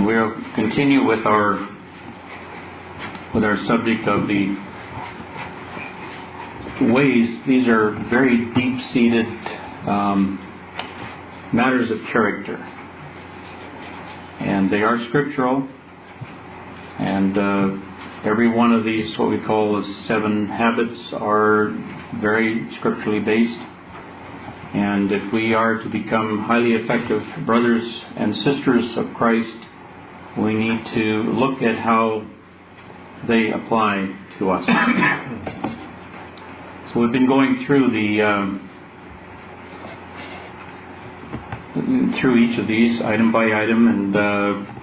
we'll continue with our subject of the ways. These are very deep-seated matters of character, and they are scriptural. And every one of these, what we call the 7 habits, are very scripturally based. And if we are to become highly effective brothers and sisters of Christ, we need to look at how they apply to us. So we've been going through through each of these item by item, and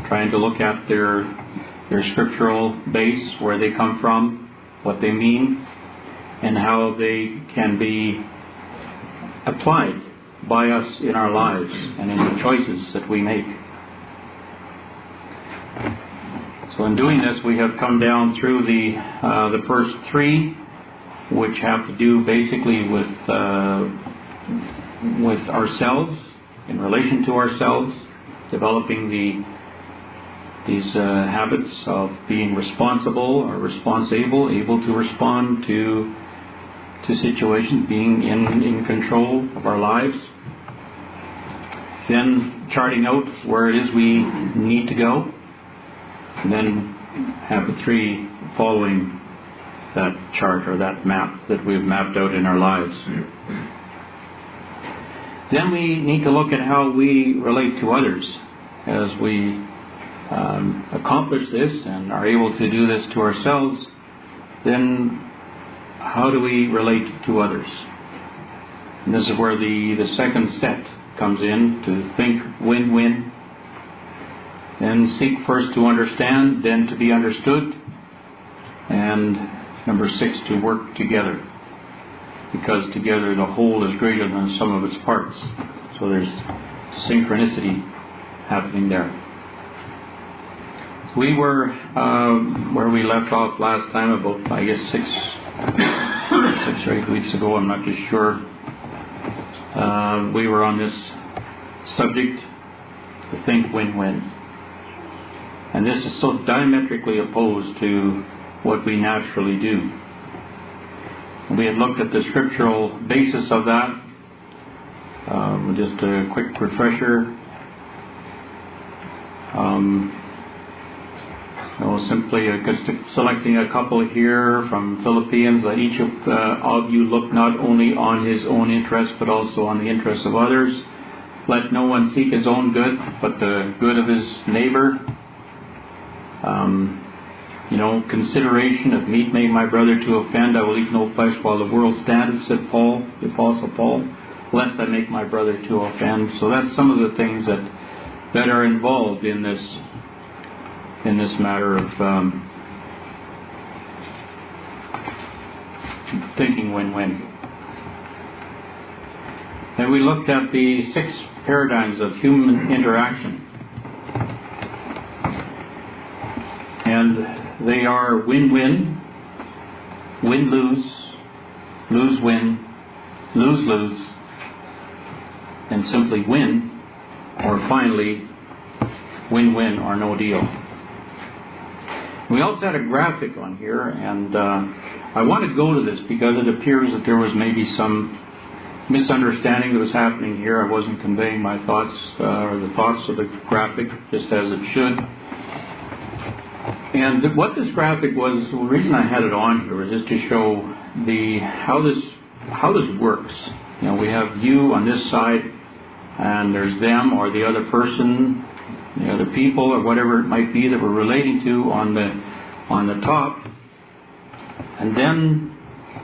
trying to look at their scriptural base, where they come from, what they mean, and how they can be applied by us in our lives and in the choices that we make. So in doing this, we have come down through the first 3, which have to do basically with ourselves, in relation to ourselves, developing these habits of being responsible or responsible, able to respond to situations, being in control of our lives. Then charting out where it is we need to go. And then habit 3 following that chart or that map that we've mapped out in our lives. Then we need to look at how we relate to others as we accomplish this and are able to do this to ourselves. Then how do we relate to others? And this is where the second set comes in, to think win-win. Then seek first to understand, then to be understood. And number 6, to work together. Because together the whole is greater than the sum of its parts. So there's synchronicity happening there. We were where we left off last time, about, I guess, 6 or 8 weeks ago, I'm not too sure. We were on this subject, to think win-win. And this is so diametrically opposed to what we naturally do. We had looked at the scriptural basis of that. Just a quick refresher. Simply just selecting a couple here from Philippians. Let each of you look not only on his own interests, but also on the interests of others. Let no one seek his own good, but the good of his neighbor. Consideration of meat made my brother to offend. I will eat no flesh while the world standeth, said Paul, the Apostle Paul, lest I make my brother to offend. So that's some of the things that are involved in this matter of thinking win-win. And we looked at the 6 paradigms of human interaction. And they are win-win, win-lose, lose-win, lose-lose, and simply win, or finally, win-win or no deal. We also had a graphic on here, and I want to go to this because it appears that there was maybe some misunderstanding that was happening here. I wasn't conveying my thoughts, or the thoughts of the graphic, just as it should. And what this graphic was, the reason I had it on here was just to show how this works. We have you on this side, and there's them or the other person, the other people, or whatever it might be that we're relating to on the top. And then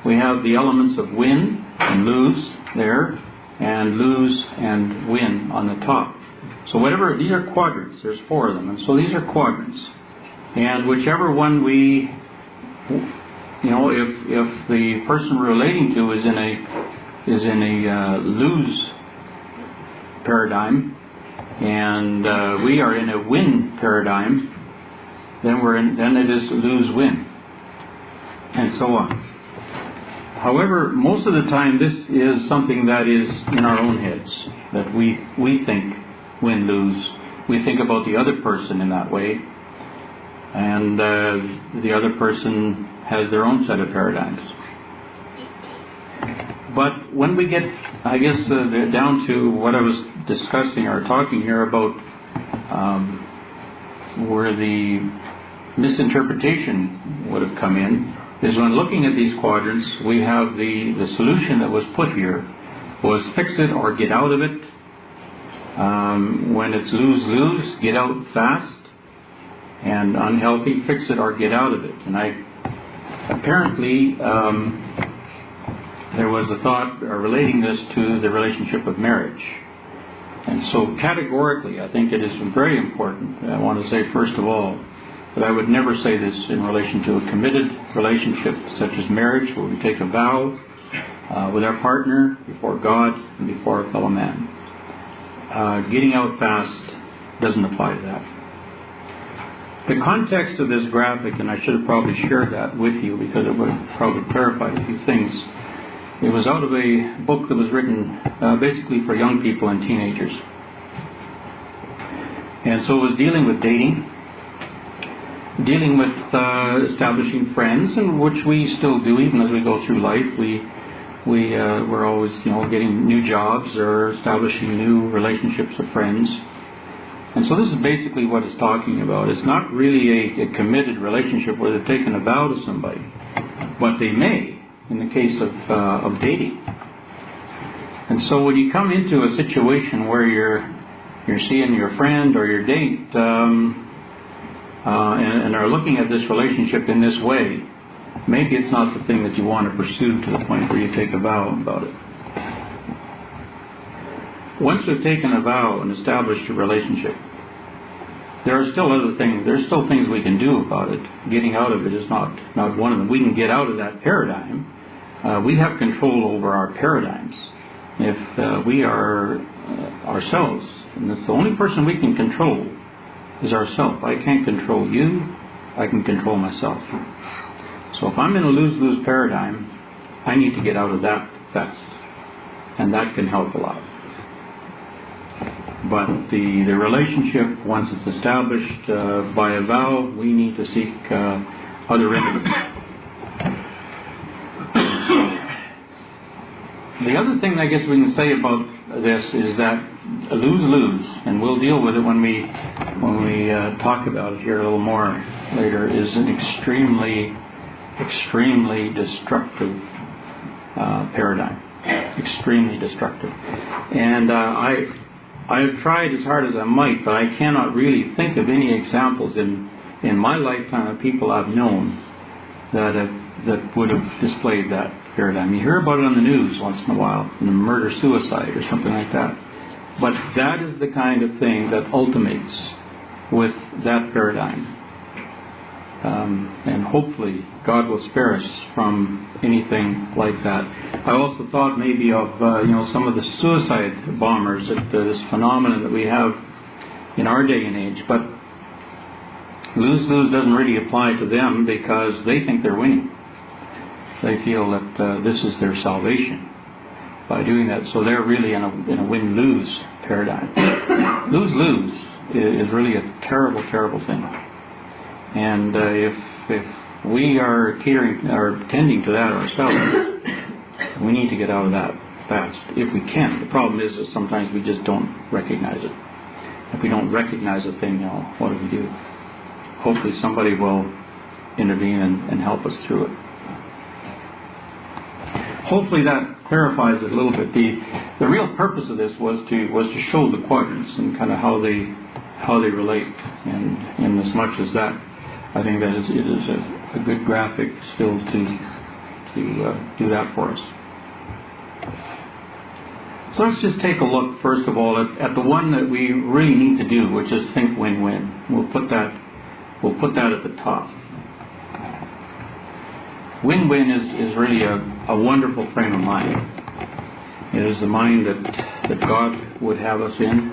we have the elements of win and lose there, and lose and win on the top. So these are quadrants. There's 4 of them, and so these are quadrants. And whichever one if the person we're relating to is in a lose paradigm, and we are in a win paradigm, then it is lose-win, and so on. However, most of the time this is something that is in our own heads, that we think win-lose. we think about the other person in that way, and the other person has their own set of paradigms. But when we get, I guess, down to what I was discussing or talking here about where the misinterpretation would have come in, is when looking at these quadrants, we have the solution that was put here was fix it or get out of it. When it's lose-lose, get out fast, and unhealthy, fix it or get out of it. And apparently there was a thought relating this to the relationship of marriage. And so categorically, I think it is very important. I want to say, first of all, that I would never say this in relation to a committed relationship such as marriage, where we take a vow with our partner before God and before a fellow man. Getting out fast doesn't apply to that. The context of this graphic, and I should have probably shared that with you because it would have probably clarified a few things. It was out of a book that was written basically for young people and teenagers. And so it was dealing with dating, dealing with establishing friends, and which we still do even as we go through life. We're always, getting new jobs or establishing new relationships with friends. And so this is basically what it's talking about. It's not really a committed relationship where they've taken a vow to somebody, but they may in the case of dating. And so when you come into a situation where you're seeing your friend or your date and are looking at this relationship in this way, maybe it's not the thing that you want to pursue to the point where you take a vow about it. Once we've taken a vow and established a relationship, there are still other things. There's still things we can do about it. Getting out of it is not one of them. We can get out of that paradigm. We have control over our paradigms. If we are ourselves, and it's the only person we can control is ourselves. I can't control you. I can control myself. So if I'm in a lose-lose paradigm, I need to get out of that fast. And that can help a lot. But the relationship, once it's established by a vow, we need to seek other remedies. The other thing I guess we can say about this is that a lose-lose, and we'll deal with it when we talk about it here a little more later, is an extremely destructive paradigm. Extremely destructive. And I have tried as hard as I might, but I cannot really think of any examples in my lifetime of people I've known that would have displayed that paradigm. You hear about it on the news once in a while, murder-suicide or something like that. But that is the kind of thing that ultimates with that paradigm. And hopefully God will spare us from anything like that. I also thought maybe of some of the suicide bombers, this phenomenon that we have in our day and age. But lose-lose doesn't really apply to them because they think they're winning. They feel that this is their salvation by doing that. So they're really in a win-lose paradigm. Lose-lose is really a terrible, terrible thing. And if we are catering or tending to that ourselves, we need to get out of that fast if we can. The problem is that sometimes we just don't recognize it. If we don't recognize a thing, what do we do? Hopefully somebody will intervene and help us through it. Hopefully that clarifies it a little bit. The real purpose of this was to show the quadrants and kind of how they relate, and in as much as that, I think that it is a good graphic still to do that for us. So let's just take a look first of all at the one that we really need to do, which is think win-win. We'll put that at the top. Win-win is really a wonderful frame of mind. It is the mind that God would have us in.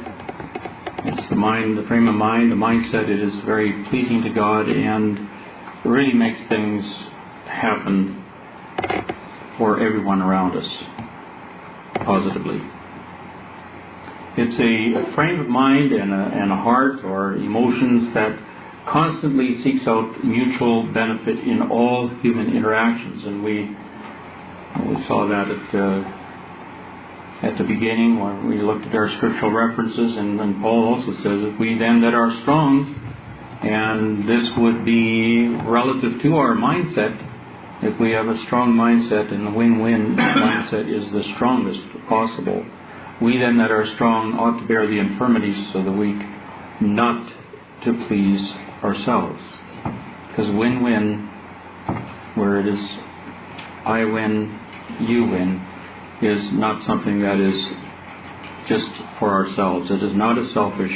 It's the frame of mind, the mindset. It is very pleasing to God and it really makes things happen for everyone around us positively. It's a frame of mind and a heart or emotions that constantly seeks out mutual benefit in all human interactions. And we saw that at the beginning when we looked at our scriptural references, and Paul also says that we then that are strong, and this would be relative to our mindset. If we have a strong mindset, and the win-win mindset is the strongest possible, we then that are strong ought to bear the infirmities of the weak, not to please ourselves. Because win-win, where it is I win, you win, is not something that is just for ourselves. It is not a selfish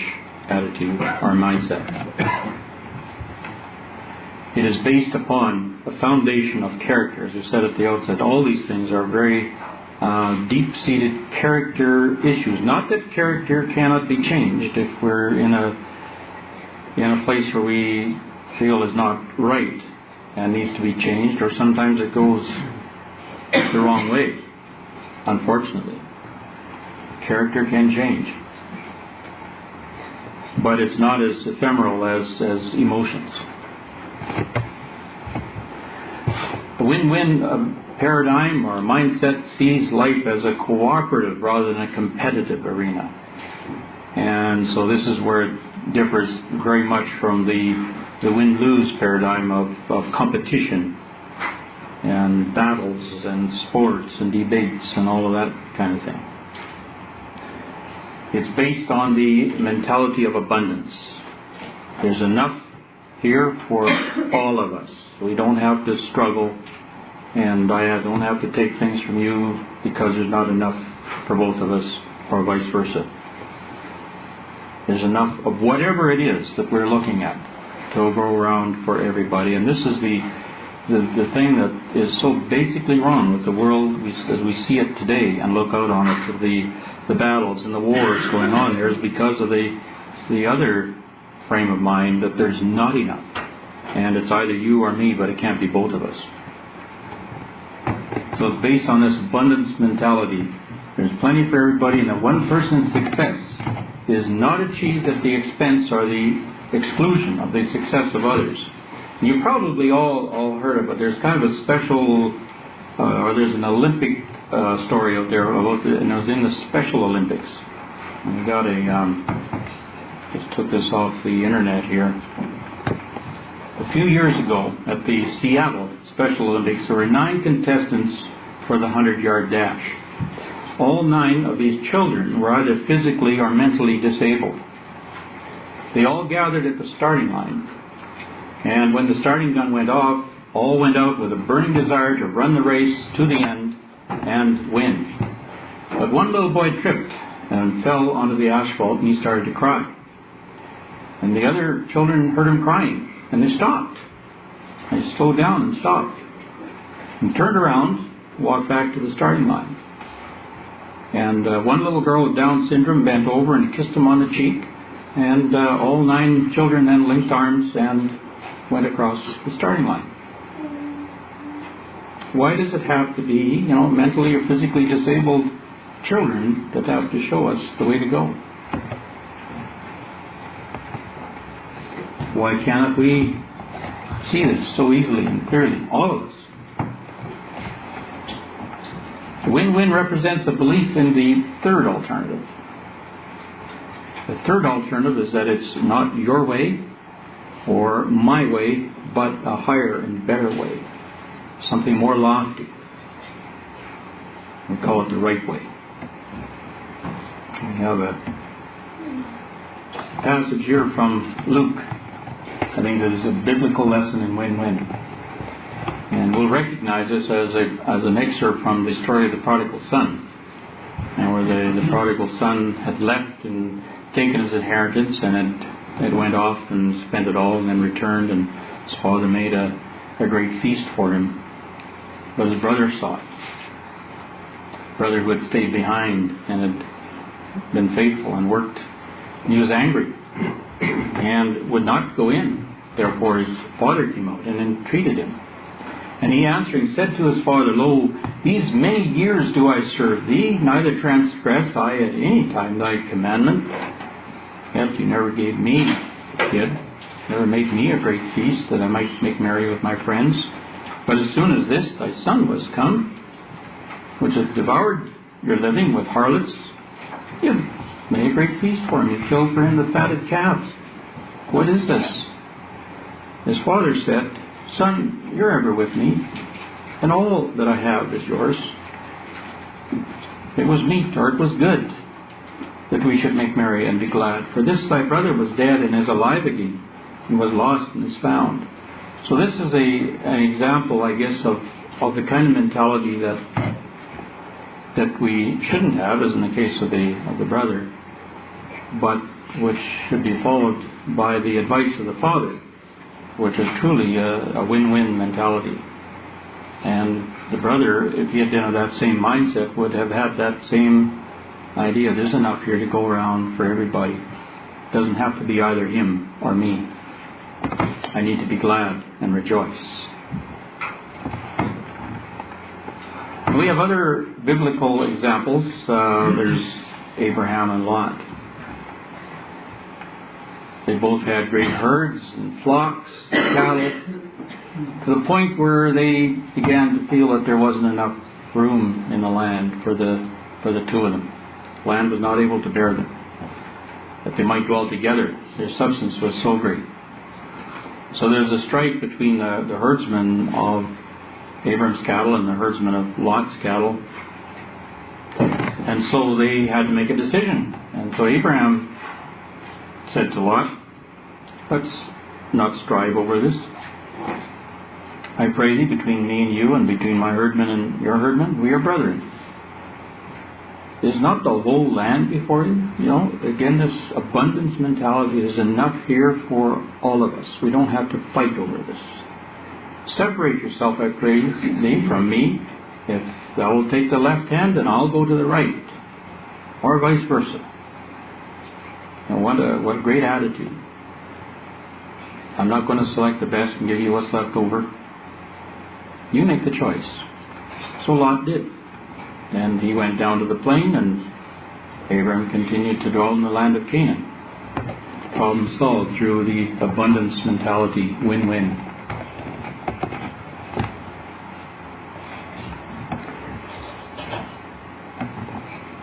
attitude or mindset. It is based upon a foundation of character. As I said at the outset, all these things are very deep-seated character issues. Not that character cannot be changed if we're in a place where we feel is not right and needs to be changed, or sometimes it goes the wrong way. Unfortunately, character can change, but it's not as ephemeral as emotions. The win-win paradigm or mindset sees life as a cooperative rather than a competitive arena. And so this is where it differs very much from the win-lose paradigm of competition and battles and sports and debates and all of that kind of thing. It's based on the mentality of abundance. There's enough here for all of us. We don't have to struggle, and I don't have to take things from you because there's not enough for both of us, or vice versa. There's enough of whatever it is that we're looking at to go around for everybody. And this is the thing that is so basically wrong with the world as we see it today and look out on it, the battles and the wars going on there, is because of the other frame of mind that there's not enough. And it's either you or me, but it can't be both of us. So it's based on this abundance mentality. There's plenty for everybody, and that one person's success is not achieved at the expense or the exclusion of the success of others. And you probably all heard of it. There's kind of a special, or there's an Olympic story out there about and it was in the Special Olympics. And we got just took this off the internet here. A few years ago at the Seattle Special Olympics, there were 9 contestants for the 100-yard dash. All 9 of these children were either physically or mentally disabled. They all gathered at the starting line, and when the starting gun went off, all went out with a burning desire to run the race to the end and win. But one little boy tripped and fell onto the asphalt, and he started to cry. And the other children heard him crying, and they stopped. They slowed down and stopped, and turned around, walked back to the starting line. And one little girl with Down syndrome bent over and kissed him on the cheek, and all 9 children then linked arms and went across the starting line. Why does it have to be, mentally or physically disabled children that have to show us the way to go? Why cannot we see this so easily and clearly, all of us? Win-win represents a belief in the third alternative. The third alternative is that it's not your way or my way, but a higher and better way. Something more lofty. We call it the right way. We have a passage here from Luke. I think this is a biblical lesson in win-win. And we'll recognize this as an excerpt from the story of the prodigal son, and where the prodigal son had left and taken his inheritance, and it went off and spent it all, and then returned, and his father made a great feast for him. But his brother saw it. Brother who had stayed behind and had been faithful and worked, and he was angry and would not go in. Therefore his father came out and entreated him. And he answering said to his father, Lo, These many years do I serve thee, neither transgressed I at any time thy commandment. Yet you never gave me a kid, never made me a great feast that I might make merry with my friends. But as soon as this thy son was come, which hath devoured your living with harlots, you made a great feast for him. You killed for him the fatted calf. What is this? His father said, Son, you're ever with me, and all that I have is yours. It was meet, or it was good, that we should make merry and be glad. For this thy brother was dead and is alive again, and was lost and is found. So this is an example, I guess, of the kind of mentality that we shouldn't have, as in the case of the brother, but which should be followed by the advice of the father, which is truly a win-win mentality. And the brother, if he had been of that same mindset, would have had that same idea. There's enough here to go around for everybody. It doesn't have to be either him or me. I need to be glad and rejoice. We have other biblical examples. There's Abraham and Lot. They both had great herds and flocks, cattle, to the point where they began to feel that there wasn't enough room in the land for the two of them. Land was not able to bear them, that they might dwell together. Their substance was so great. So there's a strife between the herdsmen of Abram's cattle and the herdsmen of Lot's cattle. And so they had to make a decision. And so Abraham said to Lot, let's not strive over this. I pray thee, between me and you, and between my herdmen and your herdmen, we are brethren. Is not the whole land before you? You know, again, this abundance mentality, is enough here for all of us. We don't have to fight over this. Separate yourself, I pray thee, from me. If thou wilt take the left hand, then I'll go to the right. Or vice versa. And what a great attitude. I'm not going to select the best and give you what's left over. You make the choice. So Lot did. And he went down to the plain, and Abraham continued to dwell in the land of Canaan. Problem solved through the abundance mentality, win-win.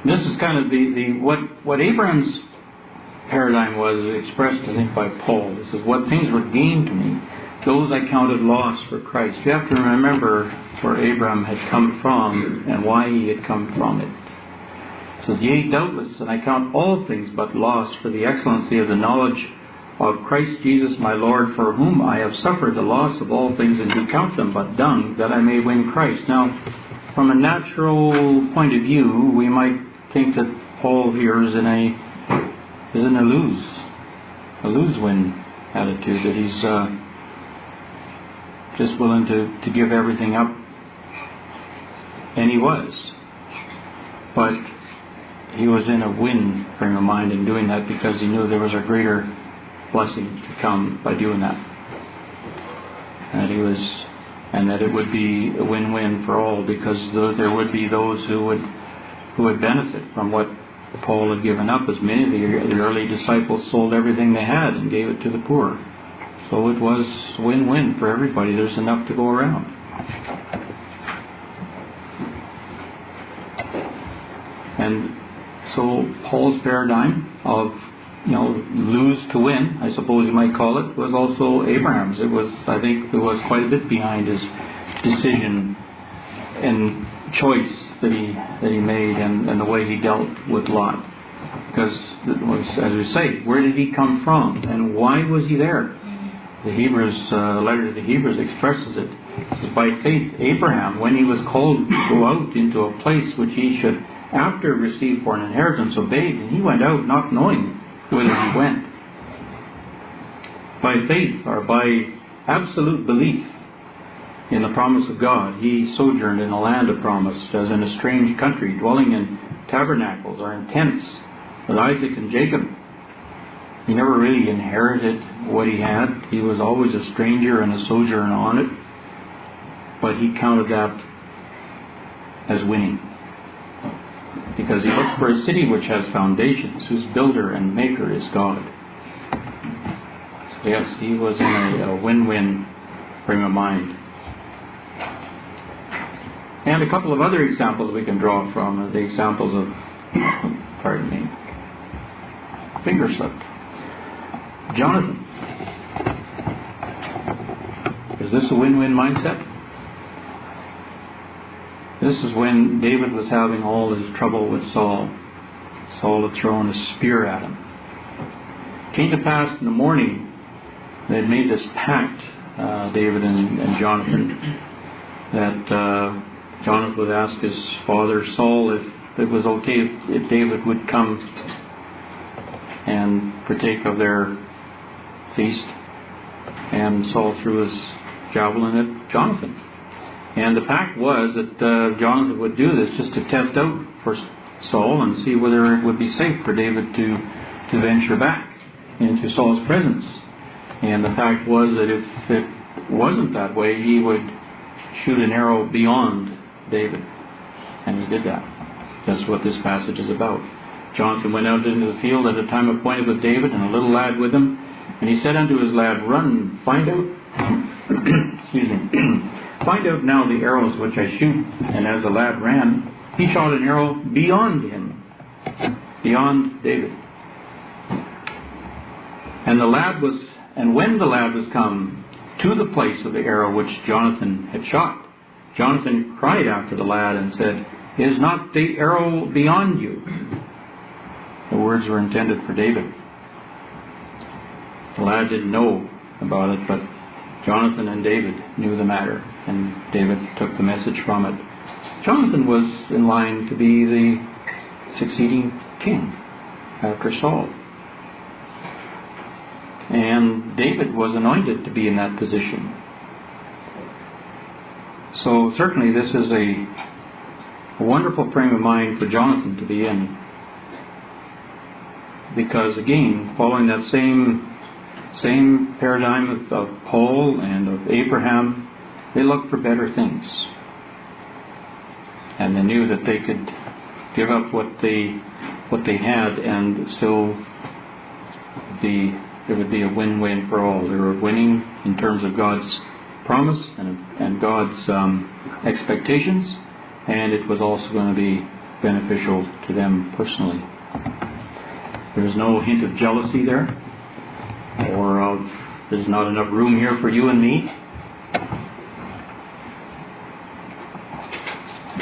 This is kind of what Abraham's paradigm was expressed, I think, by Paul. This is what things were gained to me. Those I counted loss for Christ. You have to remember where Abraham had come from and why he had come from it. It says, yea, doubtless, and I count all things but loss for the excellency of the knowledge of Christ Jesus my Lord, for whom I have suffered the loss of all things, and do count them but dung, that I may win Christ. Now, from a natural point of view, we might think that Paul here is in a lose-win attitude, that he's just willing to give everything up. And he was. But he was in a win frame of mind in doing that, because he knew there was a greater blessing to come by doing that. And that it would be a win-win for all, because there would be those who would benefit from what Paul had given up, as many of the early disciples sold everything they had and gave it to the poor. So it was win-win for everybody. There's enough to go around. And so Paul's paradigm of, lose to win, I suppose you might call it, was also Abraham's. I think there was quite a bit behind his decision and choice that he made, and the way he dealt with Lot. Because, as we say, where did he come from, and why was he there? The letter to the Hebrews expresses it. It says, by faith, Abraham, when he was called to go out into a place which he should after receive for an inheritance, obeyed, and he went out not knowing whither he went. By faith, or by absolute belief in the promise of God, he sojourned in a land of promise, as in a strange country, dwelling in tabernacles or in tents with Isaac and Jacob. He never really inherited what he had. He was always a stranger and a sojourner on it. But he counted that as winning. Because he looked for a city which has foundations, whose builder and maker is God. So yes, he was in a win-win frame of mind. And a couple of other examples we can draw from the examples of, finger slipped. Jonathan. Is this a win-win mindset? This is when David was having all his trouble with Saul. Saul had thrown a spear at him. It came to pass in the morning, they had made this pact, David and Jonathan, that Jonathan would ask his father Saul if it was okay if David would come and partake of their feast. And Saul threw his javelin at Jonathan. And the pact was that Jonathan would do this just to test out for Saul and see whether it would be safe for David to venture back into Saul's presence. And the fact was that if it wasn't that way, he would shoot an arrow beyond David. And he did that. That's what this passage is about. Jonathan went out into the field at a time appointed with David, and a little lad with him. And he said unto his lad, Run, find out find out now the arrows which I shoot. And as the lad ran, he shot an arrow beyond him, beyond David. And when the lad was come to the place of the arrow which Jonathan had shot, Jonathan cried after the lad and said, Is not the arrow beyond you? The words were intended for David. The lad didn't know about it, but Jonathan and David knew the matter, and David took the message from it. Jonathan was in line to be the succeeding king after Saul. And David was anointed to be in that position. So certainly this is a wonderful frame of mind for Jonathan to be in. Because again, following that same paradigm of Paul and of Abraham, they looked for better things. And they knew that they could give up what they had and still there would be a win-win for all. They were winning in terms of God's promise and God's expectations, and it was also going to be beneficial to them personally. There's no hint of jealousy there, or of there's not enough room here for you and me.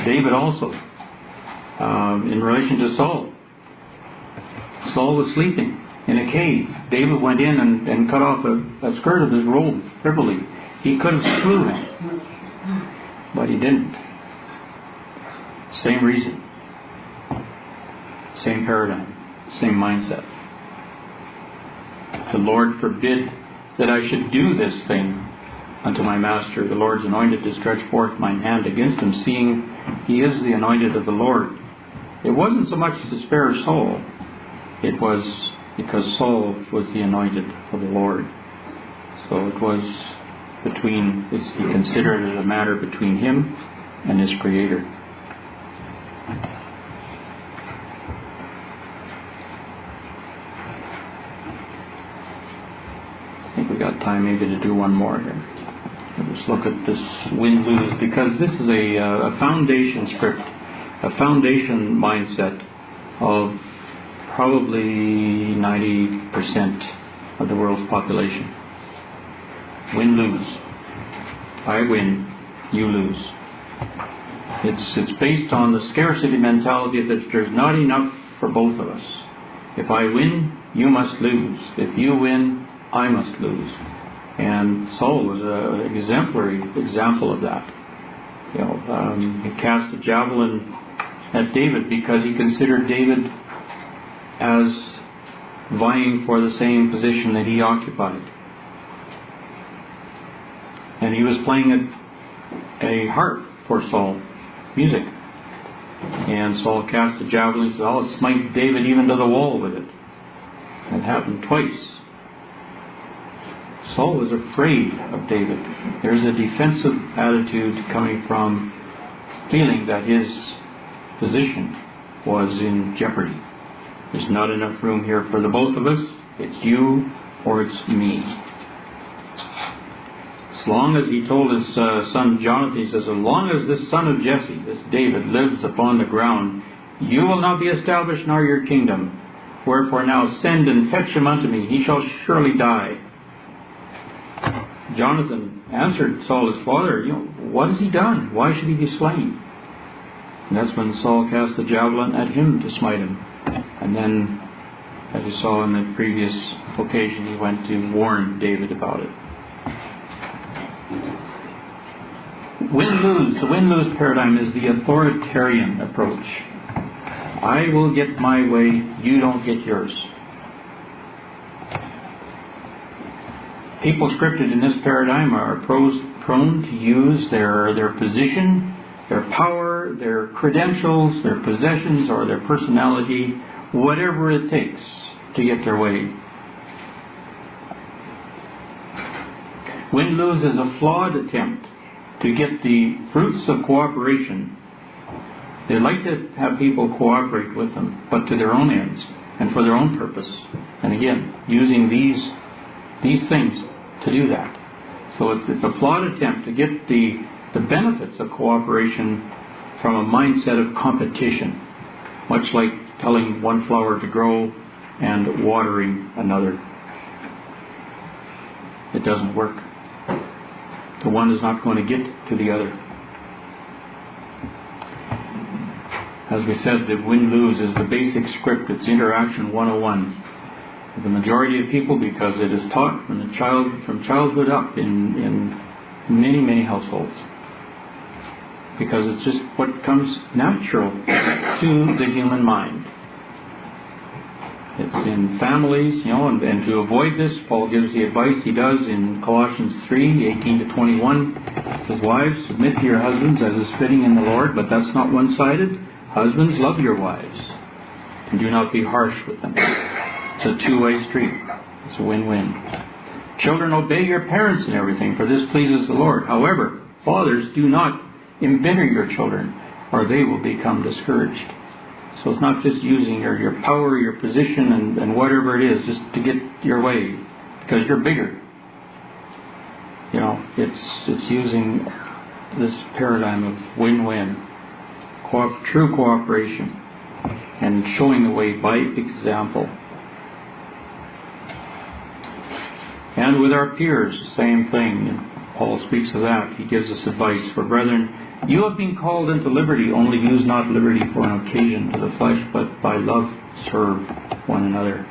David also, in relation to Saul. Saul was sleeping in a cave. David went in and cut off a skirt of his robe privily. He could have slew him, but he didn't. Same reason, same paradigm, same mindset. The Lord forbid that I should do this thing unto my master, the Lord's anointed, to stretch forth mine hand against him, seeing he is the anointed of the Lord. It wasn't so much to spare Saul, it was because Saul was the anointed of the Lord. So it was he considered it a matter between him and his Creator. I think we got time maybe to do one more here. Let's look at this win-lose, because this is a foundation script, a foundation mindset of probably 90% of the world's population. Win-lose. I win, you lose. It's based on the scarcity mentality that there's not enough for both of us. If I win, you must lose. If you win, I must lose. And Saul was an exemplary example of that. He cast a javelin at David because he considered David as vying for the same position that he occupied. And he was playing a harp for Saul, music. And Saul cast a javelin and said, I'll smite David even to the wall with it. It happened twice. Saul was afraid of David. There's a defensive attitude coming from feeling that his position was in jeopardy. There's not enough room here for the both of us. It's you or it's me. As long as he told his son Jonathan, he says, as long as this son of Jesse, this David, lives upon the ground, you will not be established nor your kingdom. Wherefore now send and fetch him unto me. He shall surely die. Jonathan answered Saul his father, what has he done? Why should he be slain? And that's when Saul cast the javelin at him to smite him. And then, as you saw in the previous occasion, he went to warn David about it. Win-lose. The win-lose paradigm is the authoritarian approach. I will get my way, you don't get yours. People scripted in this paradigm are prone to use their position, their power, their credentials, their possessions, or their personality, whatever it takes to get their way. Win-lose is a flawed attempt to get the fruits of cooperation. They like to have people cooperate with them, but to their own ends and for their own purpose. And again, using these things to do that. So it's a flawed attempt to get the benefits of cooperation from a mindset of competition, much like telling one flower to grow and watering another. It doesn't work. The one is not going to get to the other. As we said, the win-lose is the basic script. It's interaction 101. The majority of people, because it is taught from childhood up in many, many households. Because it's just what comes natural to the human mind. It's in families, and to avoid this, Paul gives the advice he does in Colossians 3:18-21. His wives, submit to your husbands as is fitting in the Lord, but that's not one-sided. Husbands, love your wives, and do not be harsh with them. It's a two-way street. It's a win-win. Children, obey your parents in everything, for this pleases the Lord. However, fathers, do not embitter your children, or they will become discouraged. So it's not just using your power, your position, and whatever it is, just to get your way, because you're bigger. It's using this paradigm of win-win, true cooperation, and showing the way by example. And with our peers, same thing. Paul speaks of that. He gives us advice. For brethren, you have been called into liberty, only use not liberty for an occasion to the flesh, but by love serve one another.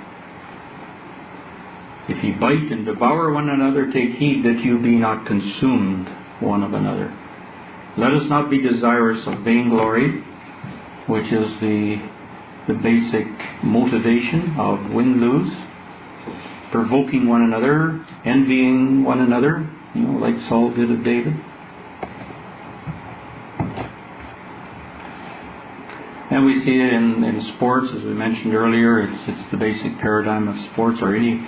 If ye bite and devour one another, take heed that you be not consumed one of another. Let us not be desirous of vainglory, which is the basic motivation of win-lose, provoking one another, envying one another, like Saul did of David. And we see it in sports, as we mentioned earlier. It's the basic paradigm of sports, or any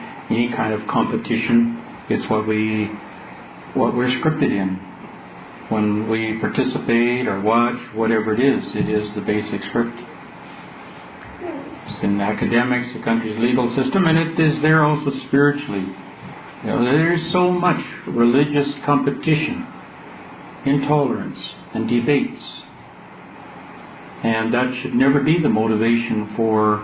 kind of competition. It's what we're scripted in. When we participate or watch, whatever it is the basic script. It's in academics, the country's legal system, and it is there also spiritually. There's so much religious competition, intolerance, and debates. And that should never be the motivation for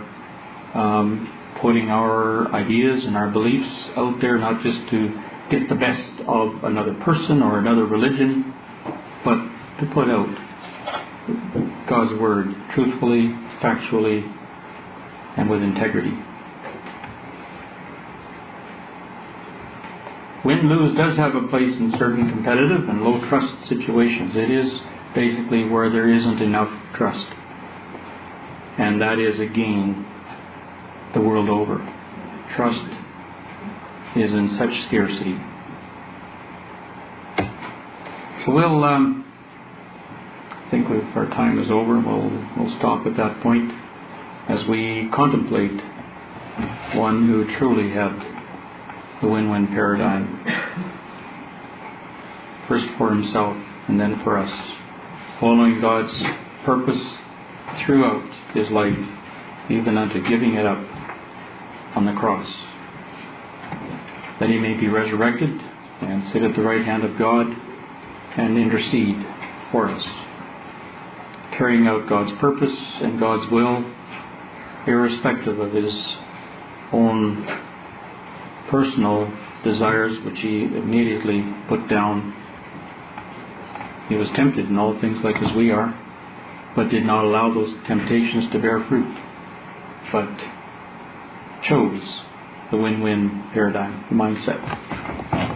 putting our ideas and our beliefs out there, not just to get the best of another person or another religion, but to put out God's Word truthfully, factually, and with integrity. Win-lose does have a place in certain competitive and low-trust situations. It is basically where there isn't enough trust. And that is, again, the world over. Trust is in such scarcity. So I think our time is over. We'll stop at that point as we contemplate one who truly had the win-win paradigm. First for himself and then for us. following God's purpose throughout his life, even unto giving it up on the cross, that he may be resurrected and sit at the right hand of God and intercede for us, carrying out God's purpose and God's will, irrespective of his own personal desires, which he immediately put down. He was tempted in all things like as we are, but did not allow those temptations to bear fruit, but chose the win-win paradigm mindset.